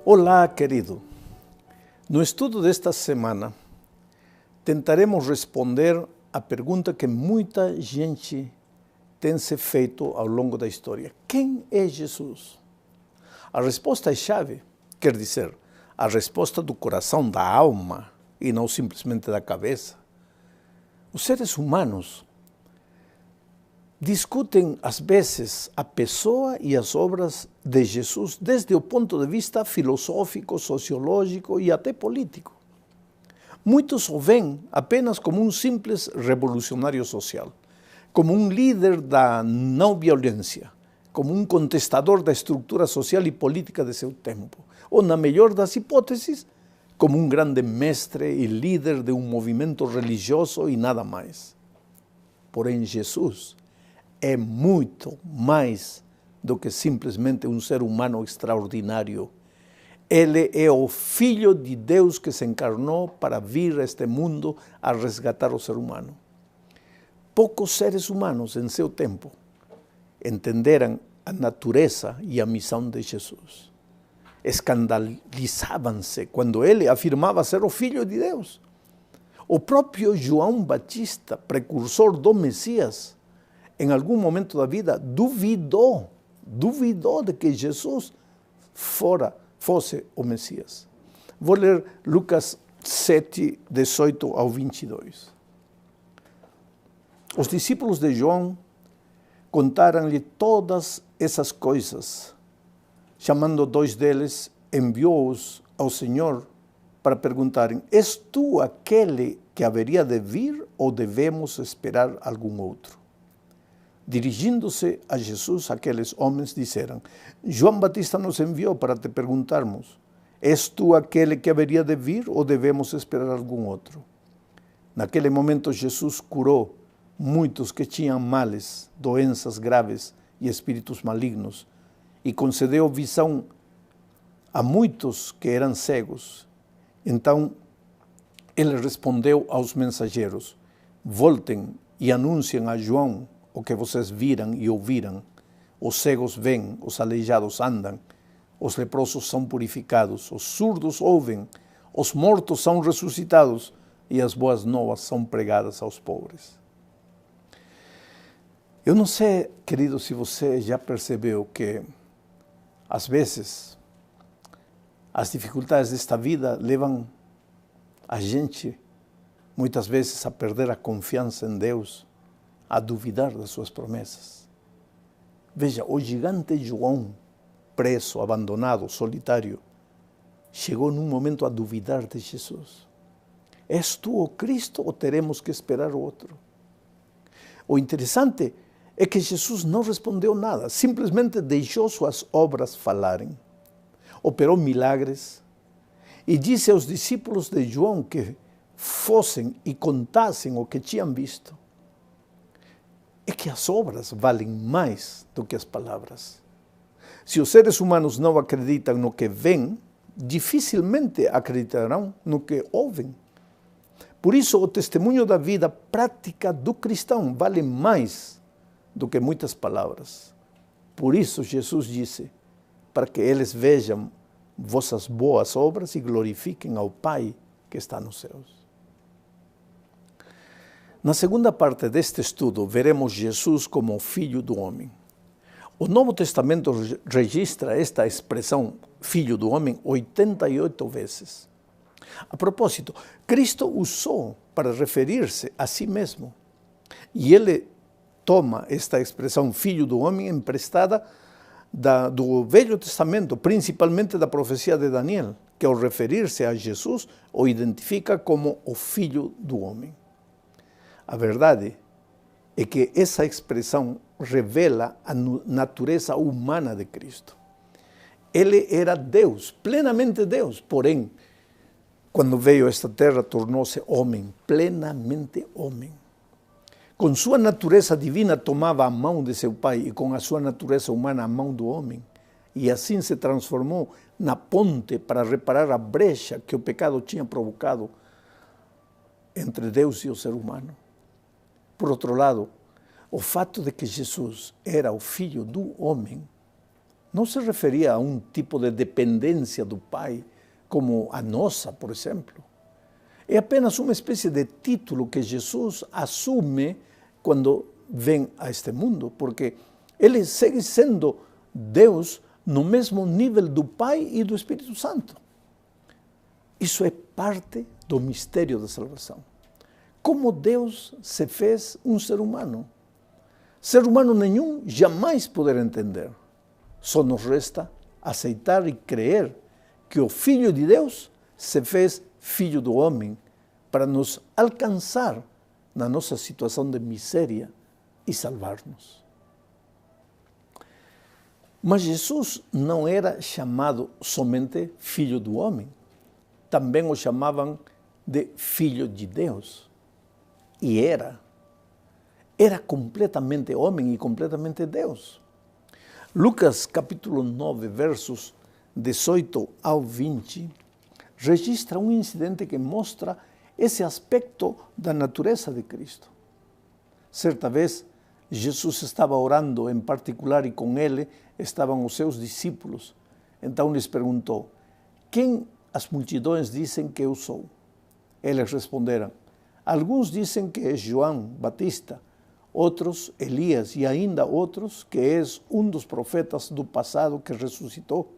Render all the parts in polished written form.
Olá, querido. No estudo desta semana, tentaremos responder a pergunta que muita gente tem se feito ao longo da história. Quem é Jesus? A resposta é chave, quer dizer, a resposta do coração, da alma, e não simplesmente da cabeça. Os seres humanos discutem, às vezes, a pessoa e as obras de Jesus desde o ponto de vista filosófico, sociológico e até político. Muitos o veem apenas como um simples revolucionário social, como um líder da não violência, como um contestador da estrutura social e política de seu tempo, ou, na melhor das hipóteses, como um grande mestre e líder de um movimento religioso e nada mais. Porém, Jesus é muito mais do que simplesmente um ser humano extraordinário. Ele é o Filho de Deus que se encarnou para vir a este mundo a resgatar o ser humano. Poucos seres humanos em seu tempo entenderam a natureza e a missão de Jesus. Escandalizavam-se quando ele afirmava ser o Filho de Deus. O próprio João Batista, precursor do Messias, em algum momento da vida, duvidou de que Jesus fosse o Messias. Vou ler Lucas 7, 18 ao 22. Os discípulos de João contaram-lhe todas essas coisas. Chamando dois deles, enviou-os ao Senhor para perguntarem: és tu aquele que haveria de vir ou devemos esperar algum outro? Dirigindo-se a Jesus, aqueles homens disseram: João Batista nos enviou para te perguntarmos: és tu aquele que haveria de vir ou devemos esperar algum outro? Naquele momento Jesus curou muitos que tinham males, doenças graves e espíritos malignos, e concedeu visão a muitos que eram cegos. Então ele respondeu aos mensageiros: voltem e anunciem a João o que vocês viram e ouviram. Os cegos veem, os aleijados andam, os leprosos são purificados, os surdos ouvem, os mortos são ressuscitados e as boas novas são pregadas aos pobres. Eu não sei, querido, se você já percebeu que, às vezes, as dificuldades desta vida levam a gente, muitas vezes, a perder a confiança em Deus, a duvidar das suas promessas. Veja, o gigante João, preso, abandonado, solitário, chegou num momento a duvidar de Jesus. És tu o Cristo ou teremos que esperar outro? O interessante é que Jesus não respondeu nada, simplesmente deixou suas obras falarem. Operou milagres e disse aos discípulos de João que fossem e contassem o que tinham visto. É que as obras valem mais do que as palavras. Se os seres humanos não acreditam no que veem, dificilmente acreditarão no que ouvem. Por isso, o testemunho da vida prática do cristão vale mais do que muitas palavras. Por isso, Jesus disse, para que eles vejam vossas boas obras e glorifiquem ao Pai que está nos céus. Na segunda parte deste estudo, veremos Jesus como o Filho do Homem. O Novo Testamento registra esta expressão, Filho do Homem, 88 vezes. A propósito, Cristo usou para referir-se a si mesmo. E ele toma esta expressão, Filho do Homem, emprestada do Velho Testamento, principalmente da profecia de Daniel, que ao referir-se a Jesus, o identifica como o Filho do Homem. A verdade é que essa expressão revela a natureza humana de Cristo. Ele era Deus, plenamente Deus, porém, quando veio a esta terra, tornou-se homem, plenamente homem. Com sua natureza divina, tomava a mão de seu Pai e com a sua natureza humana, a mão do homem. E assim se transformou na ponte para reparar a brecha que o pecado tinha provocado entre Deus e o ser humano. Por outro lado, o fato de que Jesus era o Filho do Homem não se referia a um tipo de dependência do Pai, como a nossa, por exemplo. É apenas uma espécie de título que Jesus assume quando vem a este mundo, porque ele segue sendo Deus no mesmo nível do Pai e do Espírito Santo. Isso é parte do mistério da salvação. Como Deus se fez um ser humano. Ser humano nenhum jamais poderá entender. Só nos resta aceitar e crer que o Filho de Deus se fez Filho do homem para nos alcançar na nossa situação de miséria e salvar-nos. Mas Jesus não era chamado somente Filho do homem. Também o chamavam de Filho de Deus. E era completamente homem e completamente Deus. Lucas capítulo 9, versos 18 ao 20, registra um incidente que mostra esse aspecto da natureza de Cristo. Certa vez, Jesus estava orando em particular e com ele estavam os seus discípulos. Então lhes perguntou: quem as multidões dizem que eu sou? Eles responderam: alguns dizem que és João Batista, outros Elias e ainda outros que és um dos profetas do passado que ressuscitou.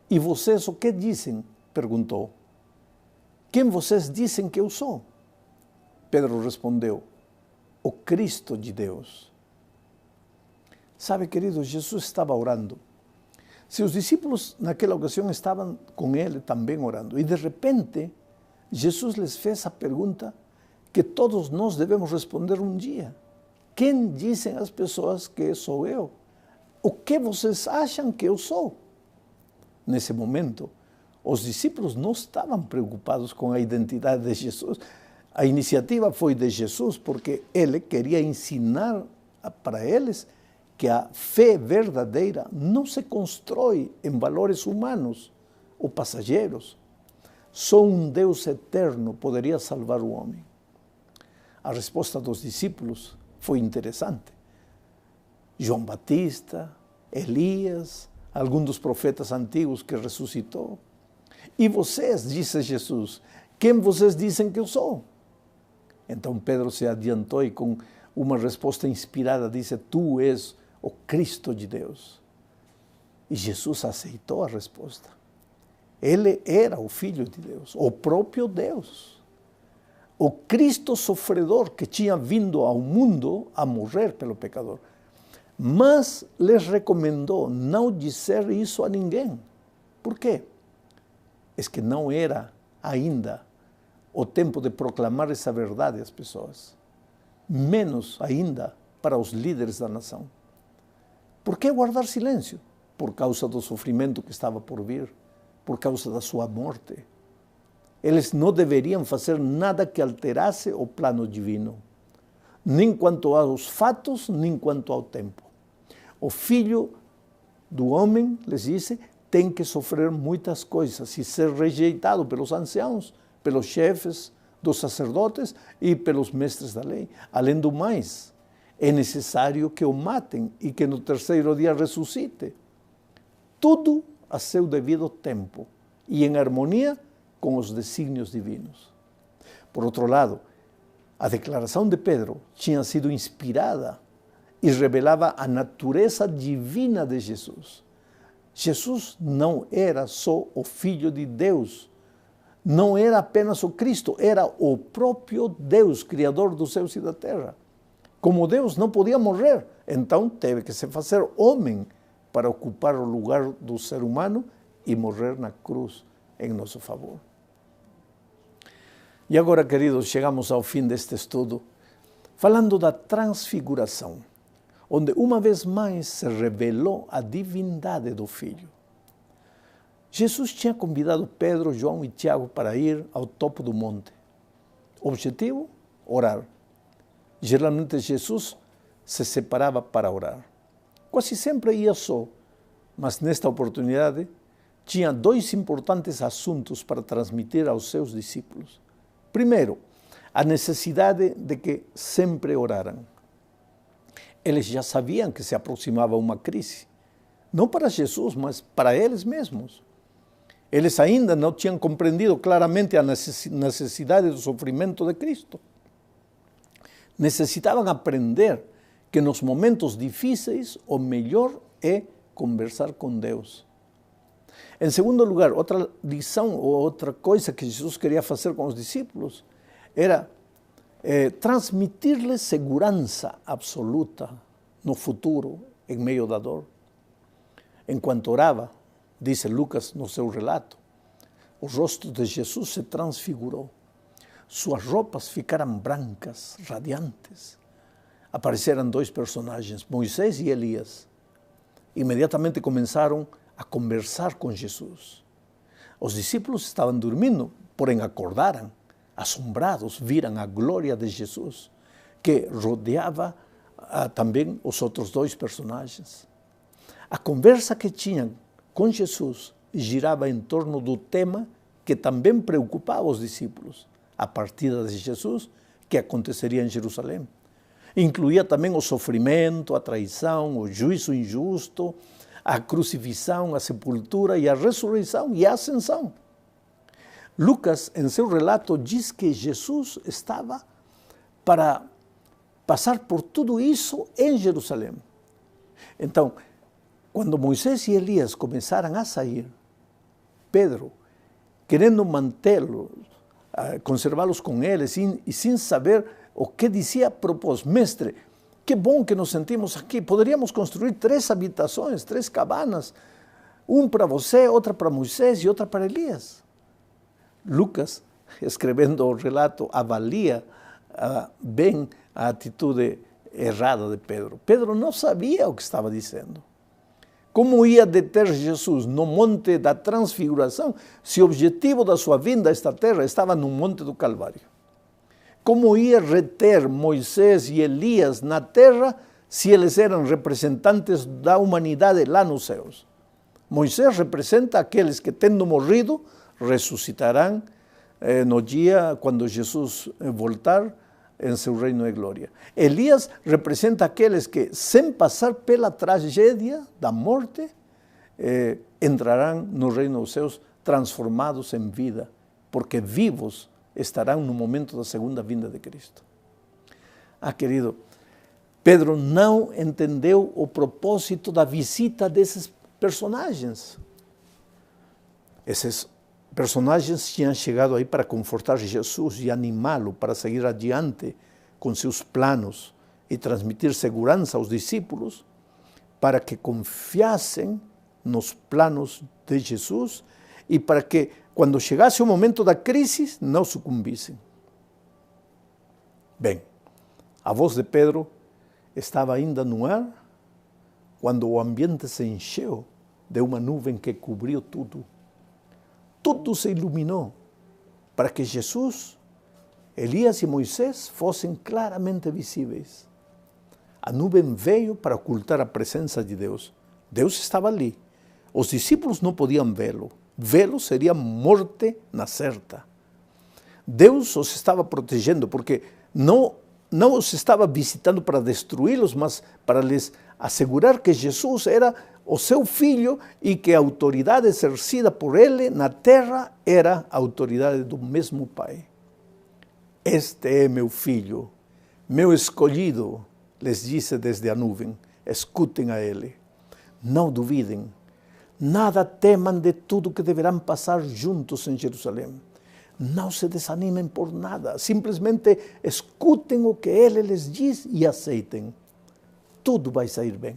E vocês o que dizem? Perguntou. Quem vocês dizem que eu sou? Pedro respondeu: o Cristo de Deus. Sabe, querido, Jesus estava orando. Seus discípulos naquela ocasião estavam com ele também orando. E de repente, Jesus lhes fez a pergunta que todos nós devemos responder um dia. Quem dizem as pessoas que sou eu? O que vocês acham que eu sou? Nesse momento, os discípulos não estavam preocupados com a identidade de Jesus. A iniciativa foi de Jesus porque ele queria ensinar para eles que a fé verdadeira não se constrói em valores humanos ou passageiros. Só um Deus eterno poderia salvar o homem. A resposta dos discípulos foi interessante. João Batista, Elias, algum dos profetas antigos que ressuscitou. E vocês, disse Jesus, quem vocês dizem que eu sou? Então Pedro se adiantou e com uma resposta inspirada disse: tu és o Cristo de Deus. E Jesus aceitou a resposta. Ele era o Filho de Deus, o próprio Deus. O Cristo sofredor que tinha vindo ao mundo a morrer pelo pecador. Mas lhes recomendou não dizer isso a ninguém. Por quê? É que não era ainda o tempo de proclamar essa verdade às pessoas. Menos ainda para os líderes da nação. Por que guardar silêncio? Por causa do sofrimento que estava por vir, por causa da sua morte. Eles não deveriam fazer nada que alterasse o plano divino, nem quanto aos fatos, nem quanto ao tempo. O Filho do homem, lhes disse, tem que sofrer muitas coisas e ser rejeitado pelos anciãos, pelos chefes dos sacerdotes e pelos mestres da lei. Além do mais, é necessário que o matem e que no terceiro dia ressuscite. Tudo a seu devido tempo e em harmonia com os desígnios divinos. Por outro lado, a declaração de Pedro tinha sido inspirada e revelava a natureza divina de Jesus. Jesus não era só o Filho de Deus, não era apenas o Cristo, era o próprio Deus, Criador dos céus e da terra. Como Deus não podia morrer, então teve que se fazer homem para ocupar o lugar do ser humano e morrer na cruz em nosso favor. E agora, queridos, chegamos ao fim deste estudo, falando da transfiguração, onde uma vez mais se revelou a divindade do Filho. Jesus tinha convidado Pedro, João e Tiago para ir ao topo do monte. Objetivo? Orar. Geralmente Jesus se separava para orar. Quase sempre ia só, mas nesta oportunidade tinha dois importantes assuntos para transmitir aos seus discípulos. Primeiro, a necessidade de que sempre oraram. Eles já sabiam que se aproximava uma crise. não para Jesus, mas para eles mesmos. Eles ainda não tinham compreendido claramente a necessidade do sofrimento de Cristo. Necessitavam aprender que nos momentos difíceis o melhor é conversar com Deus. Em segundo lugar, outra lição ou outra coisa que Jesus queria fazer com os discípulos era transmitir-lhes segurança absoluta no futuro, em meio da dor. Enquanto orava, diz Lucas no seu relato, o rosto de Jesus se transfigurou. Suas roupas ficaram brancas, radiantes. Apareceram dois personagens, Moisés e Elias. Imediatamente começaram a conversar com Jesus. Os discípulos estavam dormindo, porém acordaram, assombrados, viram a glória de Jesus, que rodeava também os outros dois personagens. A conversa que tinham com Jesus girava em torno do tema que também preocupava os discípulos, a partida de Jesus, que aconteceria em Jerusalém. Incluía também o sofrimento, a traição, o juízo injusto, a crucifixão, a sepultura e a ressurreição e a ascensão. Lucas, em seu relato, diz que Jesus estava para passar por tudo isso em Jerusalém. Então, quando Moisés e Elias começaram a sair, Pedro, querendo mantê-los, conservá-los com eles e sem saber o que dizia, propôs: mestre, que bom que nos sentimos aqui, poderíamos construir 3 habitações, 3 cabanas, uma para você, outra para Moisés e outra para Elias. Lucas, escrevendo o relato, avalia bem a atitude errada de Pedro. Pedro não sabia o que estava dizendo. Como ia deter Jesus no Monte da Transfiguração, se o objetivo da sua vinda a esta terra estava no Monte do Calvário? Como ia reter Moisés e Elias na terra, se eles eram representantes da humanidade lá nos céus? Moisés representa aqueles que, tendo morrido, ressuscitarão no dia quando Jesus voltar em seu reino de glória. Elias representa aqueles que, sem passar pela tragédia da morte, entrarão no reino dos céus transformados em vida, porque vivos estarão no momento da segunda vinda de Cristo. Querido, Pedro não entendeu o propósito da visita desses personagens. Esses personagens tinham chegado aí para confortar Jesus e animá-lo para seguir adiante com seus planos e transmitir segurança aos discípulos para que confiassem nos planos de Jesus e para que, quando chegasse o momento da crise, não sucumbissem. Bem, a voz de Pedro estava ainda no ar quando o ambiente se encheu de uma nuvem que cobriu tudo. Tudo se iluminou para que Jesus, Elias e Moisés fossem claramente visíveis. A nuvem veio para ocultar a presença de Deus. Deus estava ali. Os discípulos não podiam vê-lo. Vê-lo seria morte na certa. Deus os estava protegendo, porque não os estava visitando para destruí-los, mas para lhes assegurar que Jesus era o seu filho e que a autoridade exercida por ele na terra era a autoridade do mesmo Pai. Este é meu filho, meu escolhido, lhes disse desde a nuvem. Escutem a ele. Não duvidem. Nada temam de tudo que deverão passar juntos em Jerusalém. Não se desanimem por nada. Simplesmente escutem o que ele lhes diz e aceitem. Tudo vai sair bem.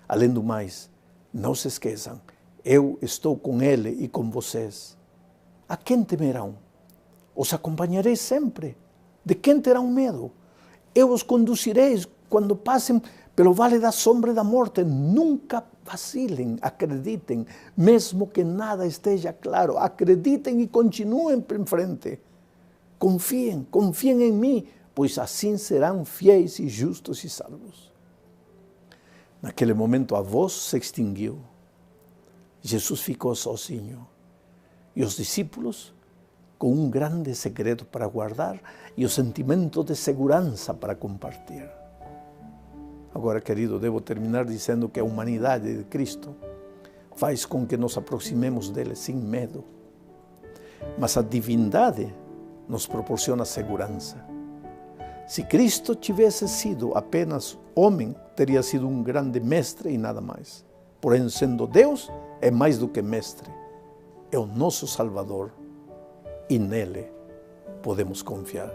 Além do mais, não se esqueçam, eu estou com ele e com vocês. A quem temerão? Os acompanharei sempre. De quem terão medo? Eu os conduzirei quando passem pelo vale da sombra e da morte. Nunca vacilem, acreditem, mesmo que nada esteja claro. Acreditem e continuem em frente. Confiem em mim, pois assim serão fiéis e justos e salvos. Naquele momento a voz se extinguiu. Jesus ficou sozinho. E os discípulos, com um grande segredo para guardar e o sentimento de segurança para compartilhar. Agora, querido, devo terminar dizendo que a humanidade de Cristo faz com que nos aproximemos dele sem medo. Mas a divindade nos proporciona segurança. Se Cristo tivesse sido apenas homem, teria sido um grande mestre e nada mais. Porém, sendo Deus, é mais do que mestre. É o nosso Salvador e nele podemos confiar.